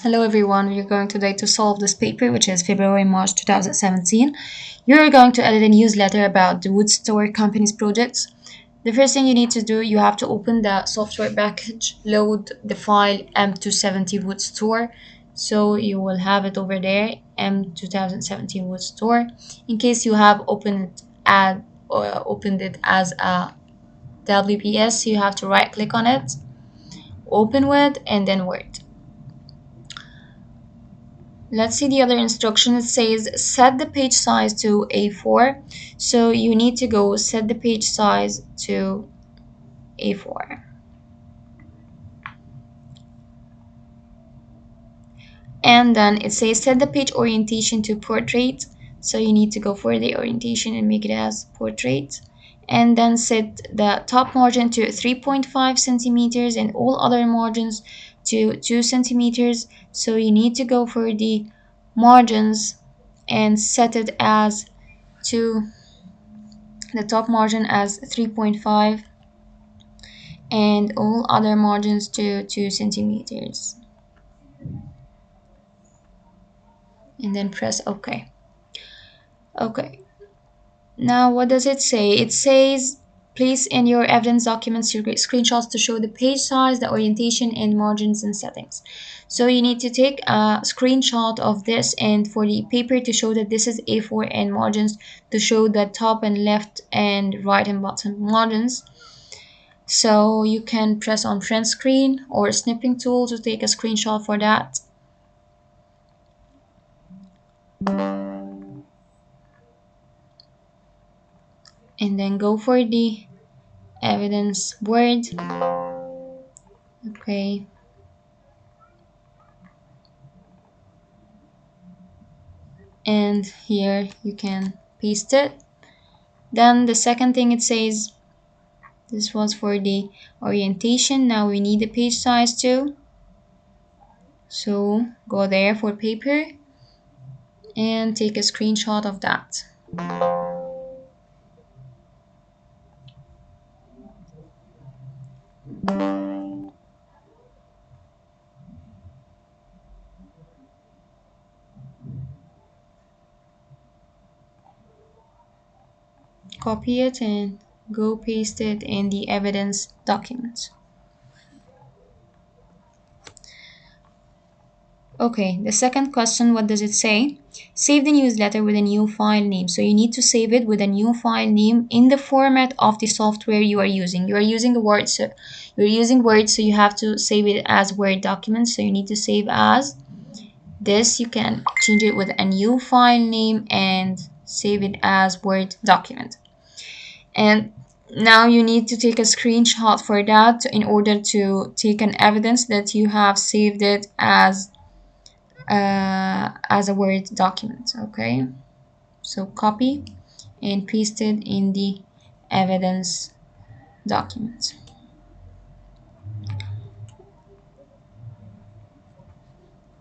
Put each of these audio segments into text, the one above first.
Hello everyone, we are going today to solve this paper which is February-March 2017. You're going to edit a newsletter about the wood store company's projects. The first thing you need to do, you have to open the software package, load the file M270 wood store. So you will have it over there, M2017 wood store. In case you have opened it as a WPS, you have to right click on it, open with, and then Word. Let's see the other instruction. It says set the page size to A4. So you need to go set the page size to A4. And then it says set the page orientation to portrait. So you need to go for the orientation and make it as portrait. And then set the top margin to 3.5 centimeters and all other margins to 2 centimeters. So you need to go for the margins and set it as to the top margin as 3.5 and all other margins to 2 centimeters, and then press OK. Now what does it say? It says place in your evidence documents your screenshots to show the page size, the orientation, and margins and settings. So you need to take a screenshot of this, and for the paper to show that this is A4 and margins to show the top and left and right and bottom margins. So you can press on print screen or snipping tool to take a screenshot for that. And then go for the evidence Word. Okay. And here you can paste it. Then the second thing it says, this was for the orientation. Now we need the page size too. So go there for paper and take a screenshot of that. Copy it and go paste it in the evidence document. Okay, the second question, what does it say? Save the newsletter with a new file name. So you need to save it with a new file name in the format of the software you are using. You are using Word, so you have to save it as Word document. So you need to save as this. You can change it with a new file name and save it as Word document. And now you need to take a screenshot for that in order to take an evidence that you have saved it as a Word document. Okay, so copy and paste it in the evidence document.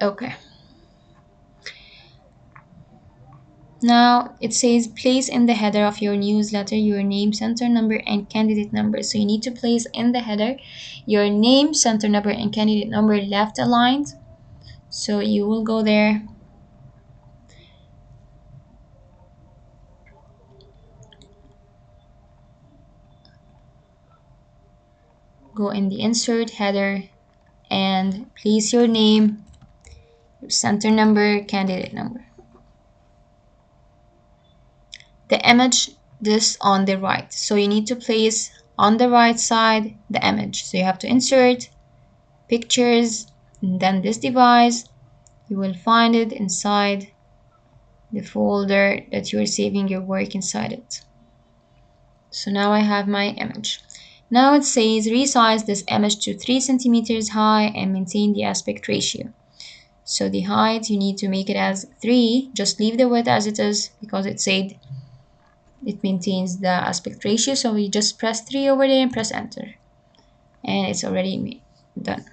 Okay, now it says place in the header of your newsletter your name, center number, and candidate number. So you need to place in the header your name, center number, and candidate number left aligned. So you will go there, go in the insert header and place your name, your center number, candidate number. The image, this on the right. So you need to place on the right side the image. So you have to insert pictures and then this device. You will find it inside the folder that you are saving your work inside it. So now I have my image. Now it says resize this image to 3 centimeters high and maintain the aspect ratio. So the height, you need to make it as 3. Just leave the width as it is because it said it maintains the aspect ratio. So we just press 3 over there and press enter. And it's already done.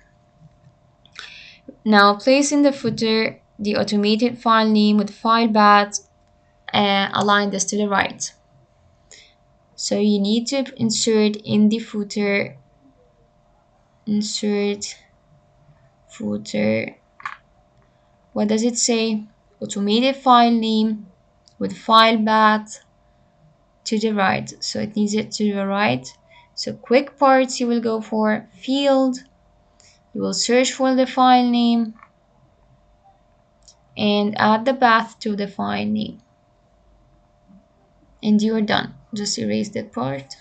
Now place in the footer the automated file name with file path and align this to the right. So you need to insert in the footer, insert footer What does it say? Automated file name with file path to the right. So it needs it to the right. So quick parts you will go for field. You will search for the file name and add the path to the file name. And you're done. Just erase that part.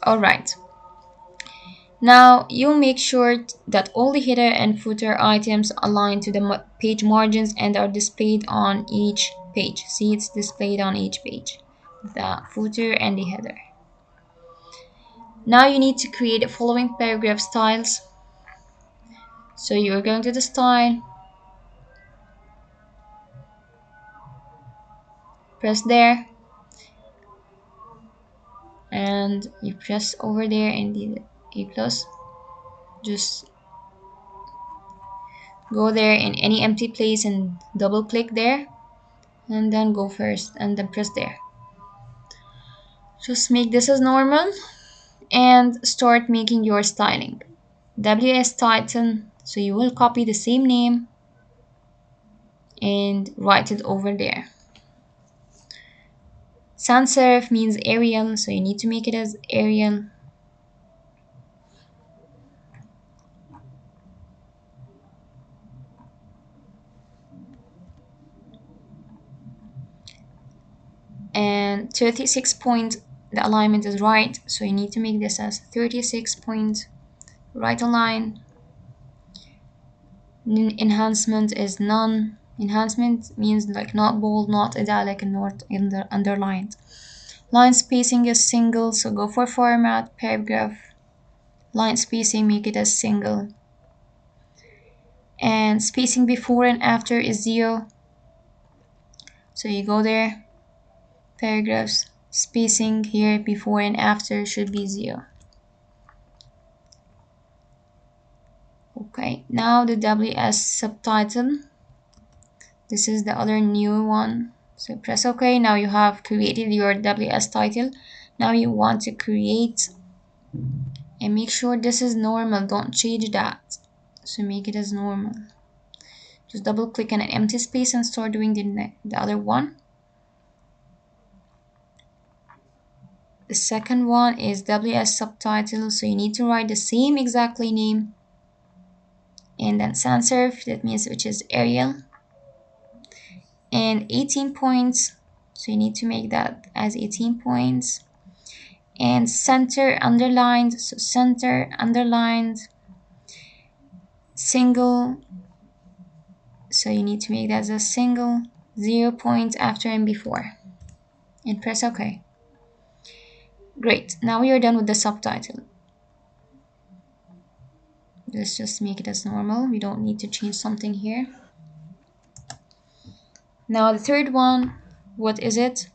Alright. Now you make sure that all the header and footer items align to the page margins and are displayed on each page. See, it's displayed on each page, the footer and the header. Now you need to create the following paragraph styles. So you're going to the style, press there, and you press over there in the A plus. Just go there in any empty place and double click there, and then go first and then press there. Just make this as normal and start making your styling. WS title, so you will copy the same name and write it over there. Sans serif means Arial, so you need to make it as Arial. And 36 point, the alignment is right, so you need to make this as 36 point right align. Enhancement is none. Enhancement means like not bold, not italic, and not underlined. Line spacing is single, so go for format, paragraph. Line spacing, make it as single. And spacing before and after is 0. So you go there, paragraphs, spacing here before and after should be 0. Okay, now the WS subtitle. This is the other new one. So press OK. Now you have created your WS title. Now you want to create and make sure this is normal. Don't change that. So make it as normal. Just double click on an empty space and start doing the other one. The second one is WS subtitle. So you need to write the same exactly name. And then sans serif, that means which is Arial. And 18 points. So you need to make that as 18 points. And center underlined, so center underlined, single, so you need to make that as a single, 0 points after and before, and press OK. Great, now we are done with the subtitle. Let's just make it as normal. We don't need to change something here. Now the third one, what is it?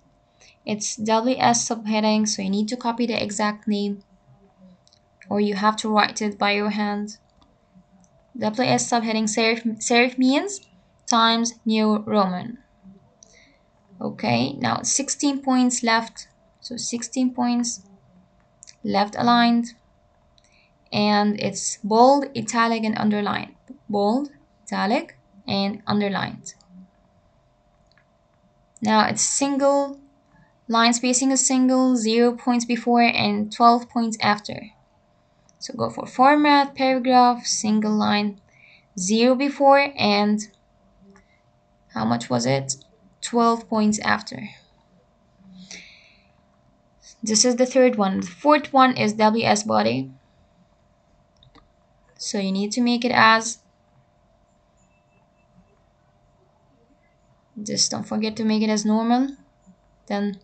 It's WS subheading, so you need to copy the exact name, or you have to write it by your hand. WS subheading serif means Times New Roman. Okay, now 16 points left. So 16 points left aligned. And it's bold, italic, and underlined. Bold, italic, and underlined. Now it's single, line spacing is single, 0 points before and 12 points after. So go for format, paragraph, single line, 0 before and how much was it? 12 points after. This is the third one. The fourth one is WS body. So you need to make it as, just don't forget to make it as normal. Then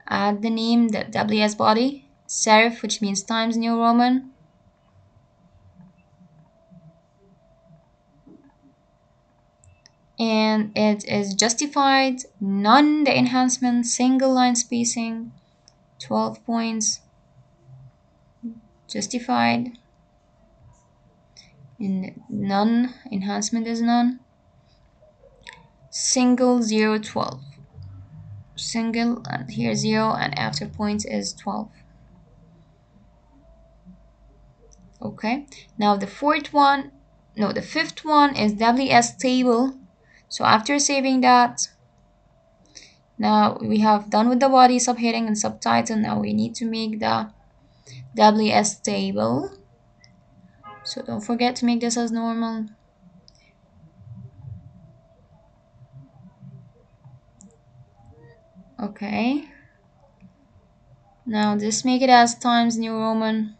add the name, the WS body, serif, which means Times New Roman. And it is justified, none the enhancement, single line spacing, 12 points, justified, and none, enhancement is none, single 0, 12, single, and here 0, and after points is 12. Okay, now the fourth one, no, the fifth one is WS table. So after saving that, now we have done with the body, subheading, and subtitle. Now we need to make the WS table. So don't forget to make this as normal. Okay. Now just make it as Times New Roman.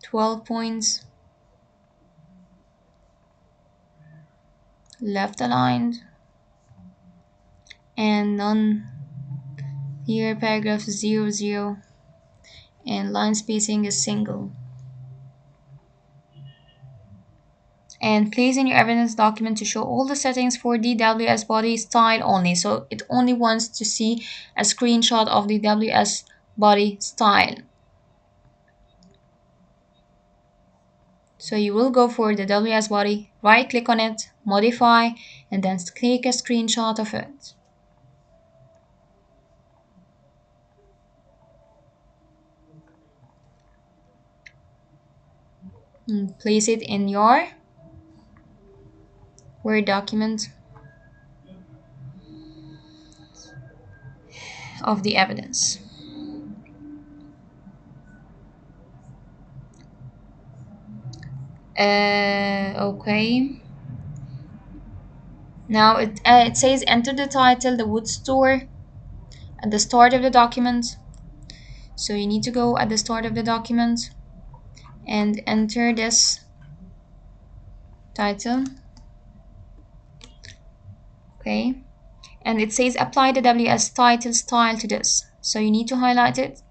12 points. Left aligned. And none. Here paragraph 00. And line spacing is single. And place in your evidence document to show all the settings for the WS body style only. So it only wants to see a screenshot of the WS body style. So you will go for the WS body, right click on it, modify, and then take a screenshot of it. And place it in your Word document of the evidence. Okay. Now it says enter the title, the wood store, at the start of the document. So you need to go at the start of the document and enter this title. Okay. And it says apply the WS title style to this. So you need to highlight it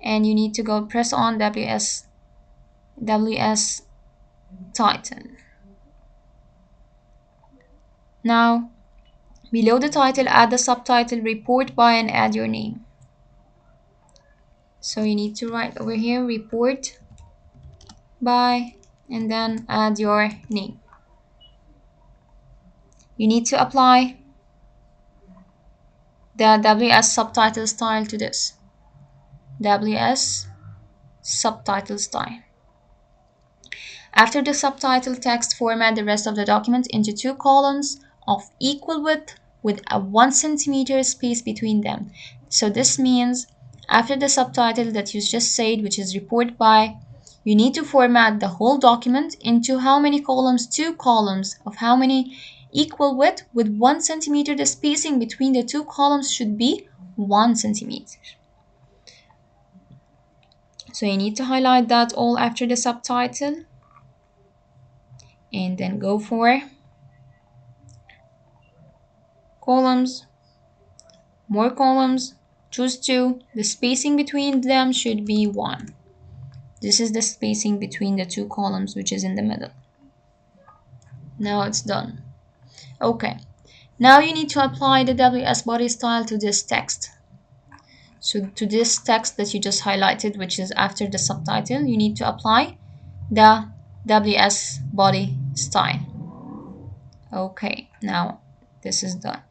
and you need to go press on WS title. Now below the title add the subtitle report by and add your name. So you need to write over here report by and then add your name. You need to apply the WS subtitle style to this. WS subtitle style. After the subtitle text, format the rest of the document into two columns of equal width with a 1 centimeter space between them. So this means after the subtitle that you just said, which is report by, you need to format the whole document into how many columns? Two columns of how many? Equal width with 1 centimeter. The spacing between the two columns should be 1 centimeter. So you need to highlight that all after the subtitle and then go for columns, more columns, choose two. The spacing between them should be 1. This is the spacing between the two columns, which is in the middle. Now it's done. Okay. Now you need to apply the WS body style to this text. So to this text that you just highlighted, which is after the subtitle, you need to apply the WS body style. Okay, now this is done.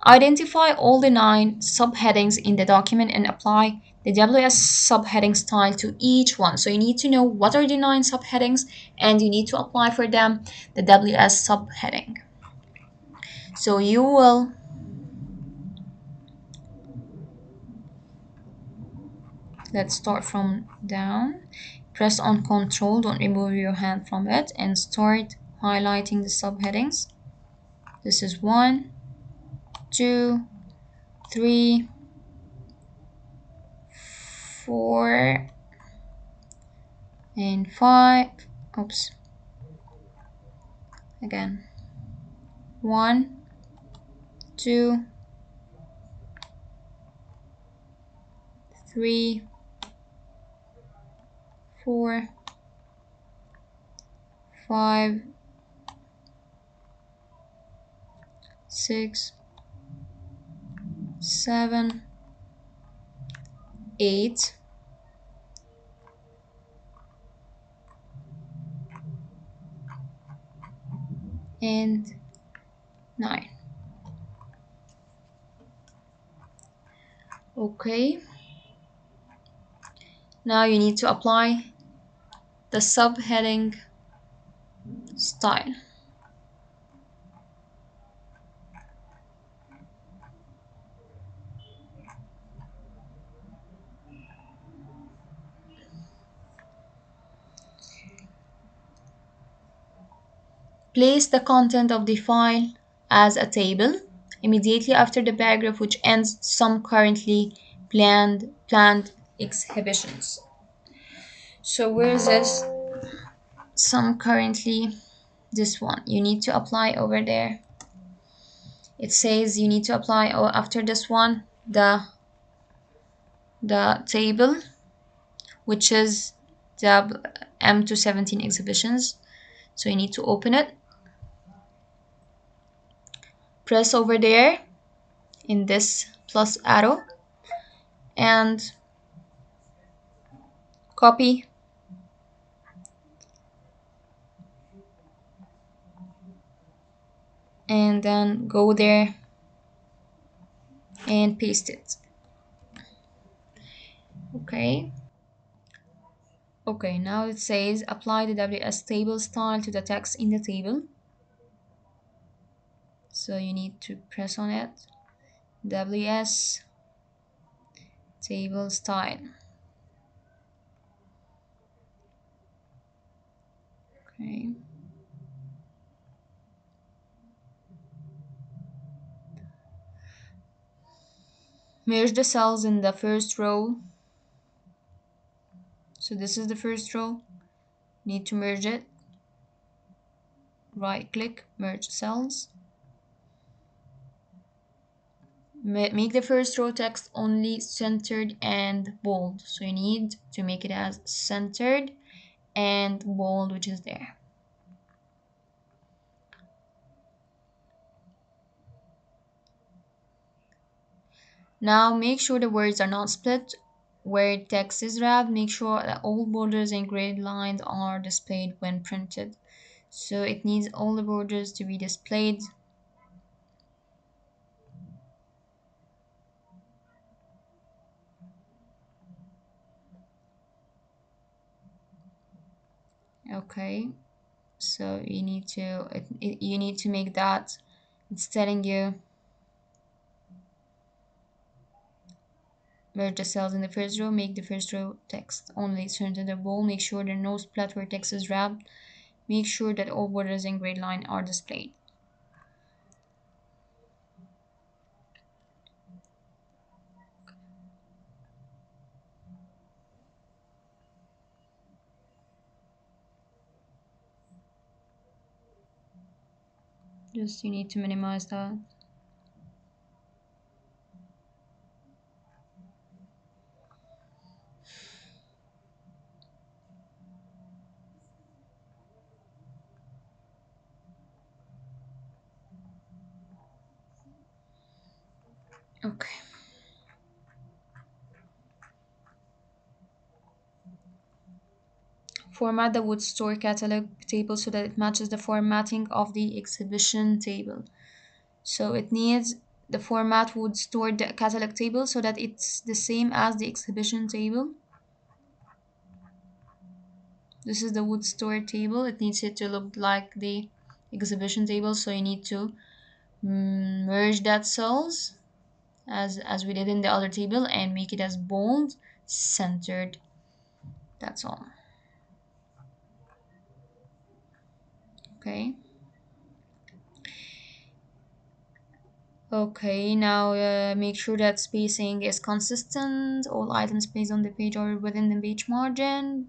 Identify all the 9 subheadings in the document and apply the WS subheading style to each one. So you need to know what are the 9 subheadings and you need to apply for them the WS subheading. So you will let's start from down. Press on Control, don't remove your hand from it, and start highlighting the subheadings. This is 1, 2, 3, 4, and 5. Oops. Again. 1, 2, 3, 4, 5, 6, 7, 8, and 9. Okay. Now you need to apply the subheading style. Place the content of the file as a table immediately after the paragraph which ends some currently planned exhibitions. So where is this? Some currently, this one. You need to apply over there. It says you need to apply after this one the table which is the M217 exhibitions. So you need to open it, press over there in this plus arrow, and copy and then go there and paste it. Okay. Okay, now it says apply the WS table style to the text in the table. So you need to press on it. WS table style. Okay. Merge the cells in the first row. So this is the first row. Need to merge it. Right click, merge cells. Make the first row text only centered and bold. So you need to make it as centered and bold, which is there. Now make sure the words are not split. Where text is wrapped, make sure that all borders and grid lines are displayed when printed. So it needs all the borders to be displayed. Okay, so you need to you need to make that. It's telling you merge the cells in the first row, make the first row text only center the bowl, make sure there are no split where text is wrapped, make sure that all borders and grid line are displayed. Just you need to minimize that. Okay. Format the wood store catalog table so that it matches the formatting of the exhibition table. So it needs the format would store the catalog table so that it's the same as the exhibition table. This is the wood store table. It needs it to look like the exhibition table. So you need to merge that cells as we did in the other table and make it as bold, centered. That's all. Okay. Okay, now make sure that spacing is consistent. All items placed on the page are within the page margin.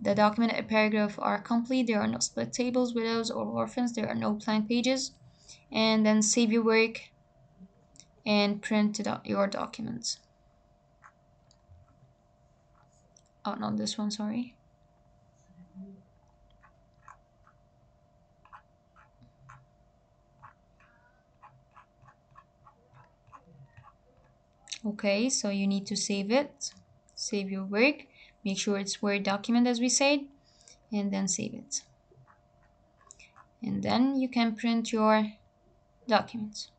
The document and paragraph are complete. There are no split tables, widows, or orphans. There are no blank pages. And then save your work and print your documents. Oh, not this one, sorry. Okay, so you need to save it. Save your work. Make sure it's Word document as we said, and then save it. And then you can print your documents.